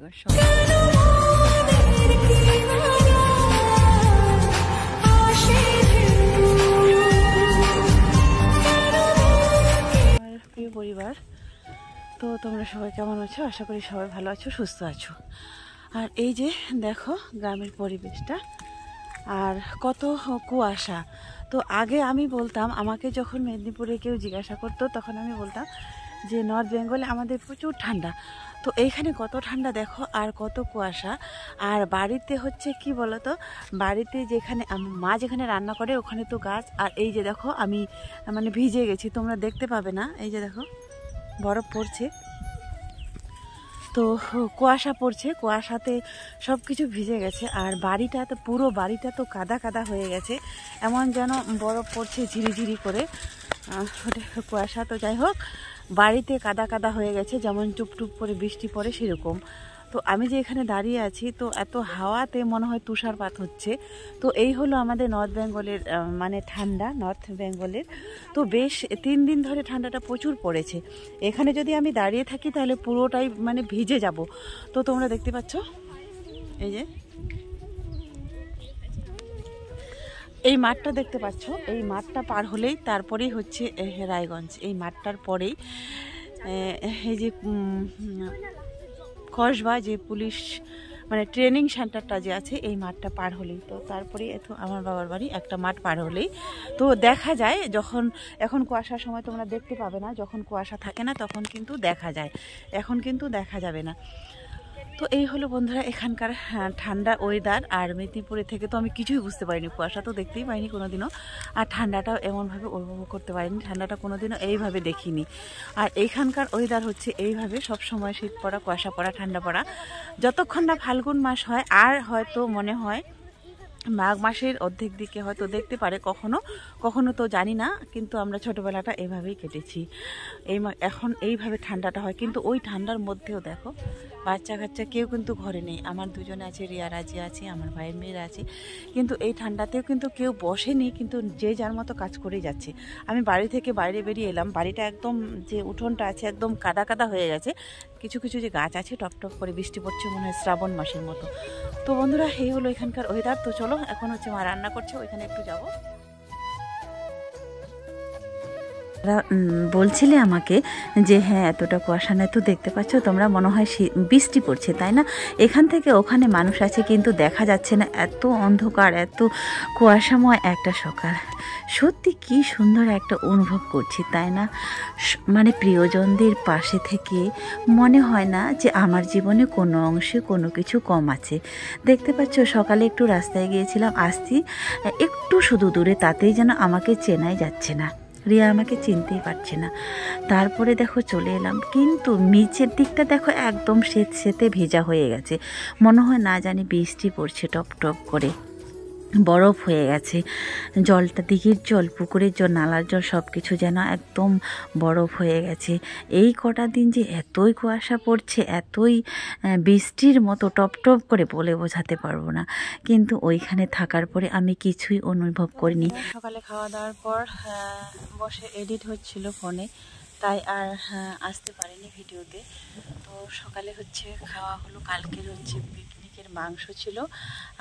থেকো। প্রিয় পরিবার, তো তোমরা সবাই কেমন আছো? আশা করি সবাই ভালো আছো, সুস্থ আছো। আর এই যে দেখো গ্রামের পরিবেশটা, আর কত কুয়াশা। তো আগে আমি বলতাম, আমাকে যখন মেদিনীপুরে কেউ জিজ্ঞাসা করতো তখন আমি বলতাম যে নর্থ বেঙ্গলে আমাদের প্রচুর ঠান্ডা। তো এইখানে কত ঠান্ডা দেখো, আর কত কুয়াশা। আর বাড়িতে হচ্ছে কি বলতো, বাড়িতে যেখানে মা যেখানে রান্না করে ওখানে তো গাছ। আর এই যে দেখো আমি মানে ভিজে গেছি, তোমরা দেখতে পাবে না। এই যে দেখো বরফ পড়ছে, তো কুয়াশা পড়ছে, কুয়াশাতে সব কিছু ভিজে গেছে। আর বাড়িটা তো পুরো বাড়িটা তো কাদা কাদা হয়ে গেছে, এমন যেন বরফ পড়ছে ঝিরিঝিরি করে কুয়াশা। তো যাই হোক, বাড়িতে কাদা কাদা হয়ে গেছে, যেমন টুপটুপ করে বৃষ্টি পড়ে সেরকম। তো আমি যে এখানে দাঁড়িয়ে আছি, তো এত হাওয়াতে মনে হয় তুষারপাত হচ্ছে। তো এই হলো আমাদের নর্থ বেঙ্গলের মানে ঠান্ডা, নর্থ বেঙ্গলের। তো বেশ 3 দিন ধরে ঠান্ডাটা প্রচুর পড়েছে। এখানে যদি আমি দাঁড়িয়ে থাকি তাহলে পুরোটাই মানে ভিজে যাব। তো তোমরা দেখতে পাচ্ছ এই যে এই মাঠটা দেখতে পাচ্ছ, এই মাঠটা পার হলেই তারপরেই হচ্ছে রায়গঞ্জ। এই মাঠটার পরেই এই যে কসবা যে পুলিশ মানে ট্রেনিং সেন্টারটা যে আছে, এই মাঠটা পার হলেই তো তারপরেই এত আমার বাবার বাড়ি। একটা মাঠ পার হলেই তো দেখা যায়, যখন এখন কুয়াশার সময় তোমরা দেখতে পাবে না, যখন কুয়াশা থাকে না তখন কিন্তু দেখা যায়, এখন কিন্তু দেখা যাবে না। তো এই হলো বন্ধুরা এখানকার ঠান্ডা ওয়েদার। আর মেদিনীপুরে থেকে তো আমি কিছুই বুঝতে পারিনি, কুয়াশা তো দেখতেই পাইনি কোনোদিনও, আর ঠান্ডাটাও এমনভাবে অনুভব করতে পারিনি, ঠান্ডাটা কোনোদিনও এইভাবে দেখিনি। আর এইখানকার ওয়েদার হচ্ছে এইভাবে সব সময়, শীত পড়া, কুয়াশা পড়া, ঠান্ডা পড়া, যতক্ষণ না ফাল্গুন মাস হয়। আর হয়তো মনে হয় মাঘ মাসের অর্ধেক দিকে হয়তো দেখতে পারে কখনো কখনো, তো জানি না। কিন্তু আমরা ছোটোবেলাটা এভাবেই কেটেছি। এখন এইভাবে ঠান্ডাটা হয়, কিন্তু ওই ঠান্ডার মধ্যেও দেখো বাচ্চা কাচ্চা কেউ কিন্তু ঘরে নেই। আমার দুজনে আছে, রিয়া রাজি আছে, আমার ভাইয়ের মেয়েরা আছে, কিন্তু এই ঠান্ডাতেও কিন্তু কেউ বসেনি, কিন্তু যে যার মতো কাজ করেই যাচ্ছে। আমি বাড়ি থেকে বাইরে বেরিয়ে এলাম, বাড়িটা একদম যে উঠোনটা আছে একদম কাদা কাদা হয়ে গেছে। কিছু কিছু যে গাছ আছে টপ টপ করে বৃষ্টি পড়ছে, মনে হয় শ্রাবণ মাসের মতো। তো বন্ধুরা এই হলো এখানকার ওয়েদার। তো চলো, এখন হচ্ছে মা রান্না করছে, ওইখানে একটু যাবো। বলছিলে আমাকে যে হ্যাঁ এতটা কুয়াশা নেই, তো দেখতে পাচ্ছ তোমরা, মনে হয় বৃষ্টি পড়ছে, তাই না? এখান থেকে ওখানে মানুষ আছে কিন্তু দেখা যাচ্ছে না, এত অন্ধকার, এত কুয়াশাময় একটা সকাল। সত্যি কি সুন্দর একটা অনুভব করছি, তাই না? মানে প্রিয়জনদের পাশে থেকে মনে হয় না যে আমার জীবনে কোনো অংশে কোনো কিছু কম আছে। দেখতে পাচ্ছ সকালে একটু রাস্তায় গিয়েছিলাম, আসছি একটু শুধু দূরে, তাতেই যেন আমাকে চেনাই যাচ্ছে না, রিয়া আমাকে চিনতেই পারছে না। তারপরে দেখো চলে এলাম, কিন্তু নিচের দিকটা দেখো একদম সেতে ভেজা হয়ে গেছে, মনে হয় না জানি বৃষ্টি পড়ছে টপ টপ করে, বরফ হয়ে গেছে জলটা, দিঘির জল, পুকুরের জল, নালার জল, সব কিছু যেন একদম বরফ হয়ে গেছে। এই কটা দিন যে এতই কুয়াশা পড়ছে, এতই বৃষ্টির মতো টপ টপ করে বলে বোঝাতে পারবো না। কিন্তু ওইখানে থাকার পরে আমি কিছুই অনুভব করিনি। সকালে খাওয়া দাওয়ার পর বসে এডিট হচ্ছিল ফোনে, তাই আর আসতে পারিনি ভিডিওতে। তো সকালে হচ্ছে খাওয়া হলো, কালকের হচ্ছে পিকনিকের মাংস ছিল,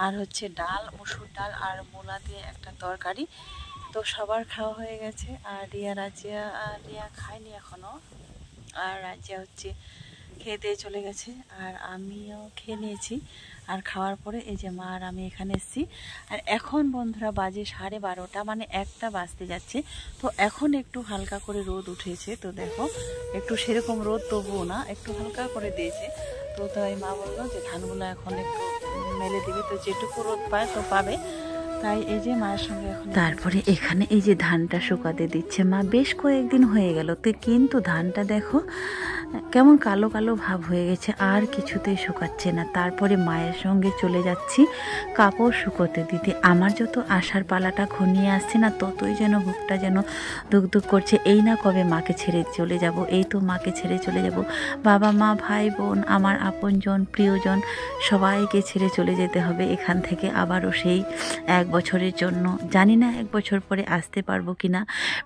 আর হচ্ছে ডাল, মসুর ডাল আর মূলা দিয়ে একটা তরকারি। তো সবার খাওয়া হয়ে গেছে। আর রিয়া খায়নি এখনও, আর রাজিয়া হচ্ছে খেয়ে দিয়ে চলে গেছে, আর আমিও খেয়ে নিয়েছি। আর খাওয়ার পরে এই যে মা আর আমি এখানে এসেছি। আর এখন বন্ধুরা বাজে 12:30, মানে 1টা বাজতে যাচ্ছে। তো এখন একটু হালকা করে রোদ উঠেছে, তো দেখো একটু সেরকম রোদ তবুও না, একটু হালকা করে দিয়েছে। তো তাই মা বললো যে ধানগুলো এখন একটু মেলে দিবে, তো যেটুকু রোদ পায় তো পাবে, তাই এই যে মায়ের সঙ্গে এখন। তারপরে এখানে এই যে ধানটা শুকাতে দিচ্ছে মা, বেশ কয়েকদিন হয়ে গেল তো, কিন্তু ধানটা দেখো কেমন কালো কালো ভাব হয়ে গেছে, আর কিছুতেই শুকাচ্ছে না। তারপরে মায়ের সঙ্গে চলে যাচ্ছি কাপড় শুকোতে দিতে। আমার যত আসার পালাটা ঘনিয়ে আসছে না, ততই যেন বুকটা যেন দুক দুক করছে। এই না কবে মাকে ছেড়ে চলে যাব, এই তো মাকে ছেড়ে চলে যাব, বাবা মা ভাই বোন আমার আপনজন প্রিয়জন সবাইকে ছেড়ে চলে যেতে হবে এখান থেকে আবারও সেই 1 বছরের জন্য। জানি না 1 বছর পরে আসতে পারবো কিনা।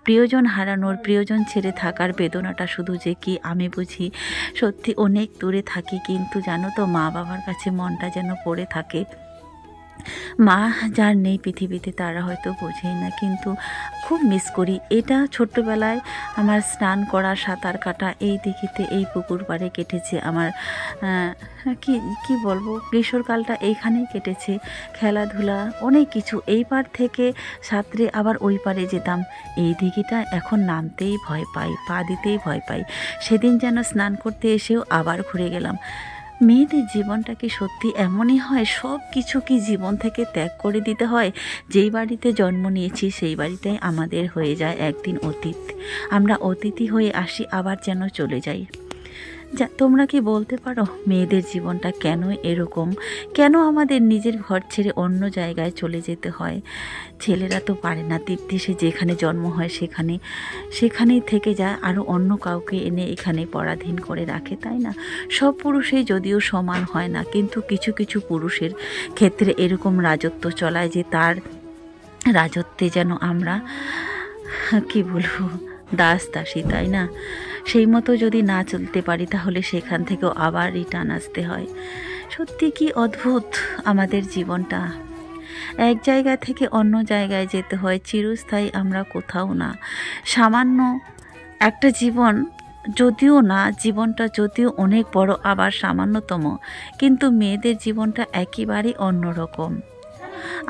প্রিয়জন হারানোর, প্রিয়জন ছেড়ে থাকার বেদনাটা শুধু যে কি আমি বুঝি, বলছি, সত্যি অনেক দূরে থাকি, কিন্তু জানো তো মা বাবার কাছে মনটা যেন পড়ে থাকে। মা যার নেই পৃথিবীতে তারা হয়তো বোঝেই না, কিন্তু খুব মিস করি। এটা ছোট্টবেলায় আমার স্নান করা, সাঁতার কাটা এই দিঘিতে, এই পুকুর পাড়ে কেটেছে আমার। কি কি বলবো, কিশোরকালটা এইখানেই কেটেছে। খেলাধুলা অনেক কিছু। এই পার থেকে সাঁতরে আবার ওই পারে যেতাম। এই দিঘিটা এখন নামতেই ভয় পাই, পা দিতেই ভয় পাই। সেদিন যেন স্নান করতে এসেও আবার ঘুরে গেলাম। মেয়েদের জীবনটা কি সত্যি এমনই হয়? সব কিছু কি জীবন থেকে ত্যাগ করে দিতে হয়? যেই বাড়িতে জন্ম নিয়েছি সেই বাড়িটাই আমাদের হয়ে যায় একদিন অতীত। আমরা অতিথি হয়ে আসি, আবার যেন চলে যাই। তোমরা কি বলতে পারো মেয়েদের জীবনটা কেন এরকম? কেন আমাদের নিজের ঘর ছেড়ে অন্য জায়গায় চলে যেতে হয়? ছেলেরা তো পারে না, তৃপ্তি সে যেখানে জন্ম হয় সেখানেই থেকে যায়, আরও অন্য কাউকে এনে এখানে পরাধীন করে রাখে, তাই না? সব পুরুষই যদিও সমান হয় না, কিন্তু কিছু কিছু পুরুষের ক্ষেত্রে এরকম রাজত্ব চলায় যে তার রাজত্বে যেন আমরা কি বলবো, দাসী, তাই না? সেই মতো যদি না চলতে পারি তাহলে সেখান থেকেও আবার রিটার্ন আসতে হয়। সত্যি কি অদ্ভুত আমাদের জীবনটা। এক জায়গা থেকে অন্য জায়গায় যেতে হয়, চিরস্থায়ী আমরা কোথাও না। সামান্য একটা জীবন যদিও না, জীবনটা যদিও অনেক বড়, আবার সামান্যতম, কিন্তু মেয়েদের জীবনটা একেবারেই অন্যরকম।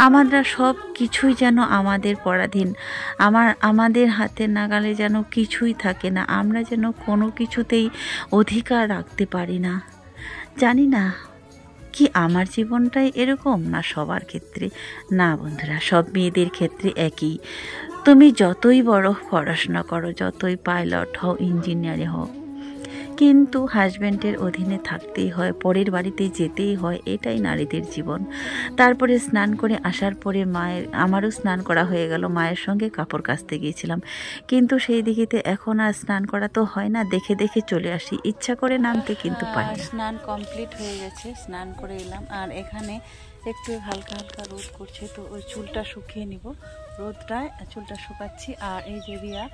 আমরা সব কিছুই যেন আমাদের পরাধীন, আমাদের হাতের নাগালে যেন কিছুই থাকে না। আমরা যেন কোনো কিছুতেই অধিকার রাখতে পারি না। জানি না কি আমার জীবনটাই এরকম, না সবার ক্ষেত্রে? না বন্ধুরা, সব মেয়েদের ক্ষেত্রে একই। তুমি যতই বড় পড়াশোনা করো, যতই পাইলট হও, ইঞ্জিনিয়ার হও, কিন্তু হাজব্যান্ডের অধীনে থাকতেই হয়, পরের বাড়িতে যেতেই হয়। এটাই নারীদের জীবন। তারপরে স্নান করে আসার পরে আমারও স্নান করা হয়ে গেল, মায়ের সঙ্গে কাপড় কাচতে গিয়েছিলাম, কিন্তু সেই দিকেতে এখন আর স্নান করা তো হয় না, দেখে দেখে চলে আসি, ইচ্ছা করে নামতে কিন্তু পারি না। স্নান কমপ্লিট হয়ে গেছে, স্নান করে এলাম, আর এখানে একটু হালকা হালকা রোদ করছে, তো ওই চুলটা শুকিয়ে নিব। রোদটায় চুলটা শুকাচ্ছি। আর এই যে রিয়া,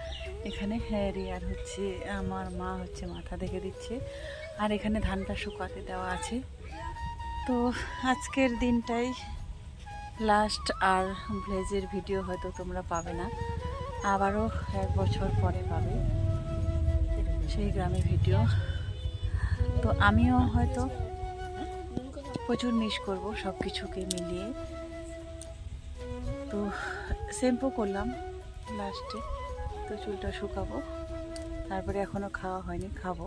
এখানে রিয়ার হচ্ছে আমার মা হচ্ছে মাথা দেখে দিচ্ছে, আর এখানে ধানটা শুকাতে দেওয়া আছে। তো আজকের দিনটাই লাস্ট, আর ভ্লেজের ভিডিও হয়তো তোমরা পাবে না, আবারও 1 বছর পরে পাবে সেই গ্রামের ভিডিও। তো আমিও হয়তো প্রচুর মিস করবো সব কিছুকে মিলিয়ে। তো শ্যাম্পু করলাম লাস্টে, তো চুলটা শুকাবো, তারপরে এখনও খাওয়া হয়নি, খাবো।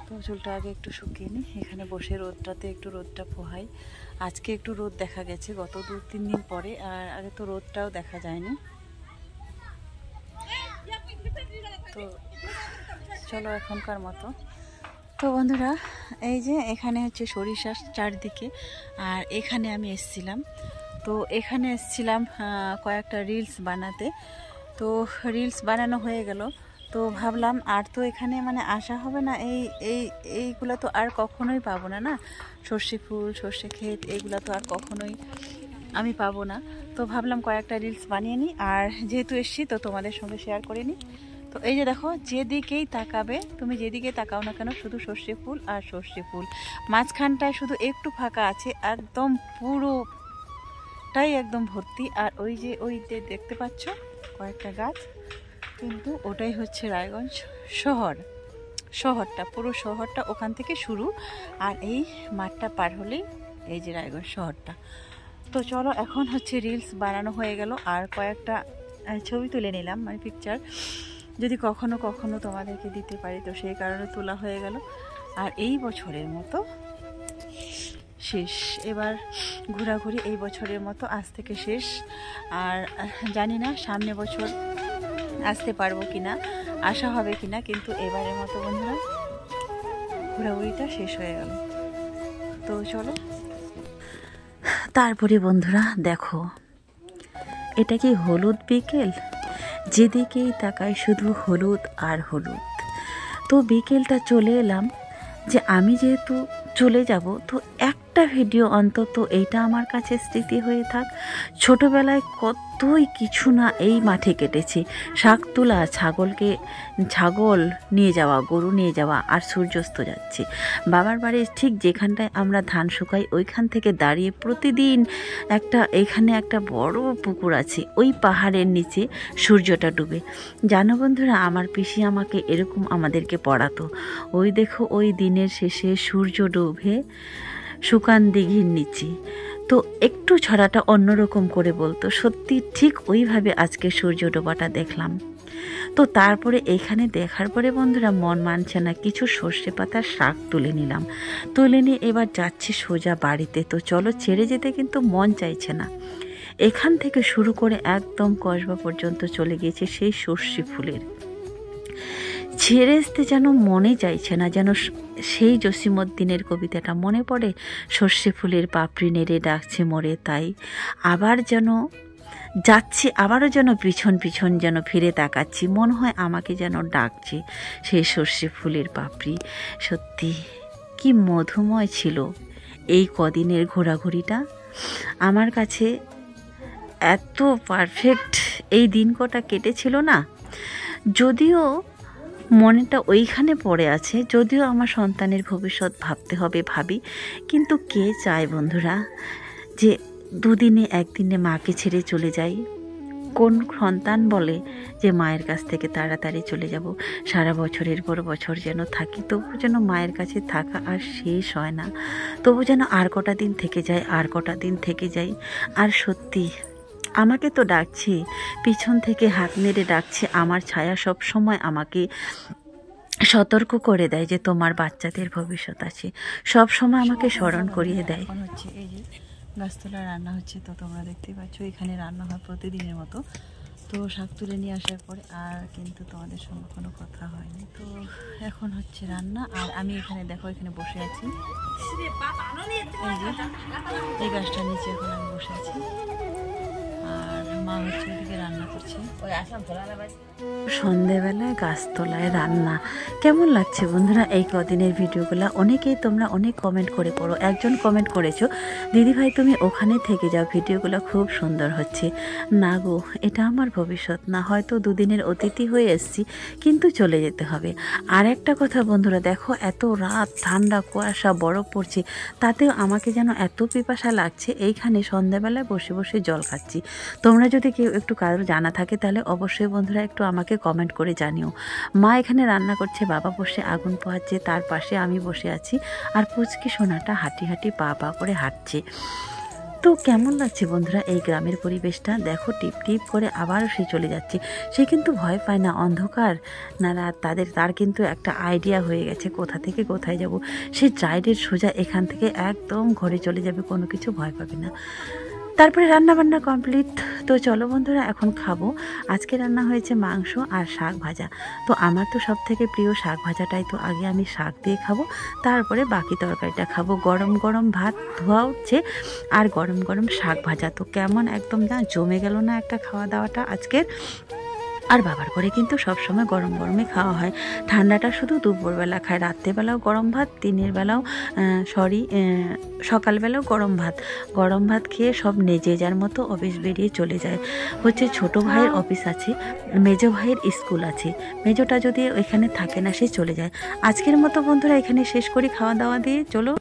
তো চুলটা আগে একটু শুকিয়ে নিই, এখানে বসে রোদটাতে একটু রোদটা পোহাই। আজকে একটু রোদ দেখা গেছে, গত 2-3 দিন পরে, আর আগে তো রোদটাও দেখা যায়নি। তো চলো এখনকার মতো। তো বন্ধুরা, এই যে এখানে হচ্ছে সরিষা চারদিকে, আর এখানে আমি এসছিলাম। তো এখানে এসছিলাম কয়েকটা রিলস বানাতে। তো রিলস বানানো হয়ে গেল, তো ভাবলাম আর তো এখানে মানে আসা হবে না, এইগুলো তো আর কখনোই পাবো না, না সর্ষে ফুল, সর্ষে ক্ষেত, এইগুলো তো আর কখনোই আমি পাবো না। তো ভাবলাম কয়েকটা রিলস বানিয়ে নিই, আর যেহেতু এসছি তো তোমাদের সঙ্গে শেয়ার করে নিই। তো এই যে দেখো, যেদিকেই তাকাবে, তুমি যেদিকে তাকাও না কেন, শুধু সর্ষে ফুল আর সর্ষে ফুল। মাঝখানটায় শুধু একটু ফাঁকা আছে, একদম পুরোটাই একদম ভর্তি। আর ওই যে দেখতে পাচ্ছ কয়েকটা গাছ, কিন্তু ওটাই হচ্ছে রায়গঞ্জ শহরটা, পুরো শহরটা ওখান থেকে শুরু। আর এই মাঠটা পার হলেই এই যে রায়গঞ্জ শহরটা। তো চলো, এখন হচ্ছে রিলস বানানো হয়ে গেল, আর কয়েকটা ছবি তুলে নিলাম, মানে পিকচার, যদি কখনো কখনো তোমাদেরকে দিতে পারি, তো সেই কারণে তোলা হয়ে গেল। আর এই বছরের মতো শেষ, এবার ঘোরাঘুরি এই বছরের মতো আজ থেকে শেষ। আর জানি না সামনে বছর আসতে পারবো কিনা, আসা হবে কিনা, কিন্তু এবারের মতো বন্ধুরা ঘোরাঘুরিটা শেষ হয়ে গেল। তো চলো, তারপরে বন্ধুরা দেখো, এটা কি হলুদ বিকেল? যেদিকেই তাকাই শুধু হলুদ আর হলুদ। তো বিকেলটা চলে এলাম, যে আমি যেহেতু চলে যাব, তো একটা একটা ভিডিও অন্তত এইটা আমার কাছে স্মৃতি হয়ে থাক। ছোটবেলায় কতই কিছু না এই মাঠে কেটেছি, শাক তোলা, ছাগল নিয়ে যাওয়া, গরু নিয়ে যাওয়া, আর সূর্যাস্ত যাচ্ছে বাবার বাড়ির ঠিক যেখানটায় আমরা ধান শুকাই ওইখান থেকে দাঁড়িয়ে প্রতিদিন এখানে একটা বড় পুকুর আছে, ওই পাহাড়ের নিচে সূর্যটা ডুবে। জানো বন্ধুরা, আমার পিসি আমাকে এরকম আমাদেরকে পড়াতো, ওই দেখো ওই দিনের শেষে সূর্য ডুবে শুকান দিঘির নিচে। তো একটু ছড়াটা অন্যরকম করে বলতো, সত্যি ঠিক ওইভাবে আজকে সূর্য ডোবাটা দেখলাম। তো তারপরে এখানে দেখার পরে বন্ধুরা মন মানছে না, কিছু সর্ষে পাতার শাক তুলে নিলাম, তুলে নিয়ে এবার যাচ্ছি সোজা বাড়িতে। তো চলো, ছেড়ে যেতে কিন্তু মন চাইছে না। এখান থেকে শুরু করে একদম কসবা পর্যন্ত চলে গিয়েছে সেই সর্ষে ফুলের, ছেড়ে আসতে যেন মনে চাইছে না, যেন সেই জসিমউদ্দিনের কবিতাটা মনে পড়ে, সর্ষে ফুলের পাপড়ি নেড়ে ডাকছে মোরে তাই। আবার যেন যাচ্ছি, আবারও যেন পিছন পিছন যেন ফিরে তাকাচ্ছি, মনে হয় আমাকে যেন ডাকছে সেই সর্ষে ফুলের পাপড়ি। সত্যি কি মধুময় ছিল এই কদিনের ঘোরাঘুরিটা, আমার কাছে এত পারফেক্ট এই দিন কটা কেটেছিল না। যদিও মনেটা ওইখানে পড়ে আছে, যদিও আমার সন্তানের ভবিষ্যৎ ভাবতে হবে, ভাবি, কিন্তু কে চায় বন্ধুরা যে দুদিনে একদিনে মাকে ছেড়ে চলে যাই? কোন সন্তান বলে যে মায়ের কাছ থেকে তাড়াতাড়ি চলে যাব? সারা বছরের পর বছর যেন থাকি, তবু যেন মায়ের কাছে থাকা আর শেষ হয় না, তবু যেন আর কটা দিন থেকে যায়, আর কটা দিন থেকে যাই। আর সত্যি আমাকে তো ডাকছে, পিছন থেকে হাত নেড়ে ডাকছে, আমার ছায়া সব সময় আমাকে সতর্ক করে দেয় যে তোমার বাচ্চাদের ভবিষ্যৎ আছে, সব সময় আমাকে স্মরণ করিয়ে দেয়। হচ্ছে এই যে গাছতলা রান্না হচ্ছে, তো তোমরা দেখতে পাচ্ছ এখানে রান্না হয় প্রতিদিনের মতো। তো শাক তুলে নিয়ে আসার পরে আর কিন্তু তোমাদের সঙ্গে কোনো কথা হয়নি। তো এখন হচ্ছে রান্না, আর আমি এখানে দেখো এখানে বসে আছি, এই যে এই গাছটার নিচে এখন আমি বসে আছি, আর মা হচ্ছে ওদিকে রান্না করছে। সন্ধেবেলায় গাছতলায় রান্না কেমন লাগছে বন্ধুরা এই কদিনের ভিডিওগুলো? অনেকেই তোমরা অনেক কমেন্ট করে পড়ো। একজন কমেন্ট করেছো, দিদিভাই তুমি ওখানে থেকে যাও, ভিডিওগুলো খুব সুন্দর হচ্ছে। না গো, এটা আমার ভবিষ্যৎ না, হয়তো দুদিনের অতিথি হয়ে এসছি, কিন্তু চলে যেতে হবে। আর একটা কথা বন্ধুরা, দেখো এত রাত, ঠান্ডা, কুয়াশা, বরফ পড়ছে, তাতেও আমাকে যেন এত পিপাসা লাগছে, এইখানে সন্ধ্যাবেলায় বসে বসে জল খাচ্ছি। তোমরা যদি কেউ একটু কারো জানা থাকে তাহলে অবশ্যই বন্ধুরা একটু আমাকে কমেন্ট করে জানিও। মা এখানে রান্না করছে, বাবা বসে আগুন পোহাচ্ছে, তার পাশে আমি বসে আছি, আর পুচকি সোনাটা হাঁটি হাঁটি পা পা করে হাঁটছে। তো কেমন লাগছে বন্ধুরা এই গ্রামের পরিবেশটা? দেখো টিপ টিপ করে আবারও সে চলে যাচ্ছে, সে কিন্তু ভয় পায় না, অন্ধকার না রাত, তার কিন্তু একটা আইডিয়া হয়ে গেছে কোথা থেকে কোথায় যাব। সে ডাইরেক্ট সোজা এখান থেকে একদম ঘরে চলে যাবে, কোনো কিছু ভয় পাবে না। তারপরে রান্না বান্না কমপ্লিট। তো চলো বন্ধুরা এখন খাবো। আজকে রান্না হয়েছে মাংস আর শাক ভাজা। তো আমার তো সব থেকে প্রিয় শাক ভাজাটাই, তো আগে আমি শাক দিয়ে খাবো, তারপরে বাকি তরকারিটা খাবো। গরম গরম ভাত ধোয়া উঠছে, আর গরম গরম শাক ভাজা, তো কেমন একদম না জমে গেল না একটা খাওয়া দাওয়াটা আজকের। আর বাবার করে কিন্তু সবসময় গরম গরমে খাওয়া হয়, ঠান্ডাটা শুধু দুপুরবেলা খায়, রাত্রেবেলাও গরম ভাত, দিনের বেলাও সকালবেলাও গরম ভাত খেয়ে সব যে যার মতো অফিস বেরিয়ে চলে যায়। হচ্ছে ছোট ভাইয়ের অফিস আছে, মেজো ভাইয়ের স্কুল আছে, মেজোটা যদি এখানে থাকে না সে চলে যায়। আজকের মতো বন্ধুরা এখানে শেষ করি খাওয়া দাওয়া দিয়ে, চলো।